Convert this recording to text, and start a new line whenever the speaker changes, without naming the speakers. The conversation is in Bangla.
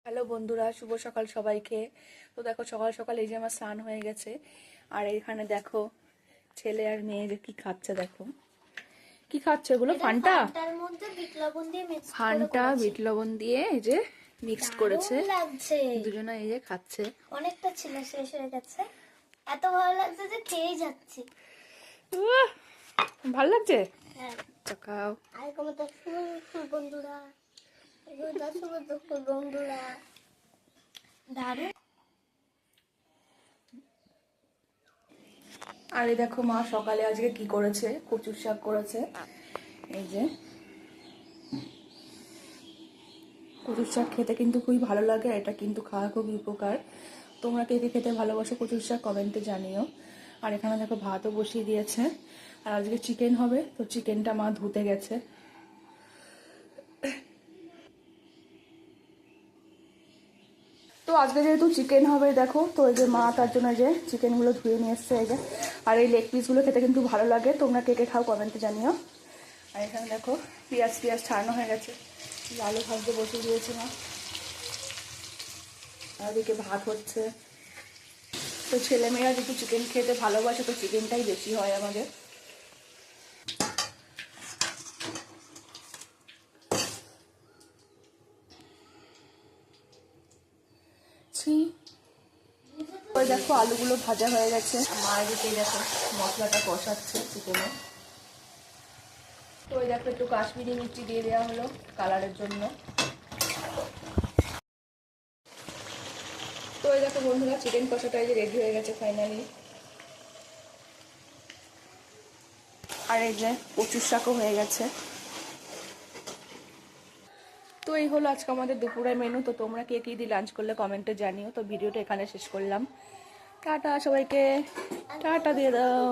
হ্যালো বন্ধুরা, শুভ সকাল সবাইকে। তো দেখো সকাল সকাল এই যে আমার স্নান হয়ে গেছে। আর এখানে দেখো ছেলে আর মেয়ে যে কি খাচ্ছে, দেখো কি খাচ্ছে এগুলো। ফান্টা,
ফান্টার মধ্যে বিট লবণ দিয়ে মিক্স করে
ফান্টা বিট লবণ দিয়ে এই যে মিক্সড করেছে।
দারুণ লাগছে।
দুজনে এই যে খাচ্ছে।
অনেকটা ছিল, শেষ হয়ে গেছে। এত ভালো লাগছে যে খেয়ে যাচ্ছি।
উহ, ভাল লাগছে।
হ্যাঁ,
চাকাও।
আর কত সুন্দর বন্ধুরা, এগুলো সুন্দর বন্ধুরা, দারুণ।
আর এই দেখো মা সকালে আজকে কি করেছে, কচুর শাক করেছে। এই যে কচুর শাক খেতে কিন্তু খুবই ভালো লাগে, এটা কিন্তু খাওয়া খুবই উপকার। তোমরা কে কে খেতে ভালোবাসো কচুর শাক কমেন্টে জানিও। আর এখানে দেখো ভাতও বসিয়ে দিয়েছে। আর আজকে চিকেন হবে, তো চিকেনটা মা ধুতে গেছে। তো আজকে যেহেতু চিকেন হবে দেখো, তো এই যে মা তার জন্য যে চিকেনগুলো ধুয়ে নিয়ে এসছে এই যে। আর এই লেগ পিসগুলো খেতে কিন্তু ভালো লাগে, তোমরা কে কে খাও কমেন্টে জানিও। আর এখানে দেখো পেঁয়াজ ছাড়ানো হয়ে গেছে, আলু ভাজতে বসিয়ে দিয়েছে মা। আর এদিকে ভাত হচ্ছে। তো ছেলেমেয়েরা যেহেতু চিকেন খেতে ভালোবাসে, তো চিকেনটাই বেশি হয় আমাদের। ওই দেখো আলুগুলো ভাজা হয়ে গেছে, মা এদিকে দেখো মশলাটা কষাচ্ছে চিকেনে। তো ওই দেখো একটু কাশ্মীরি মির্চি দিয়ে দেওয়া হলো কালারের জন্য। তো ওই দেখো বন্ধুরা চিকেন কষাটা এই যে রেডি হয়ে গেছে ফাইনালি। আর এই যে কচুর শাকও হয়ে গেছে। তো এই হলো আজকে আমাদের দুপুরের মেনু। তো তোমরা কে কী দিয়ে লাঞ্চ করলে কমেন্টে জানিও। তো ভিডিওটা এখানে শেষ করলাম। টাটা সবাইকে, টাটা দিয়ে দাও।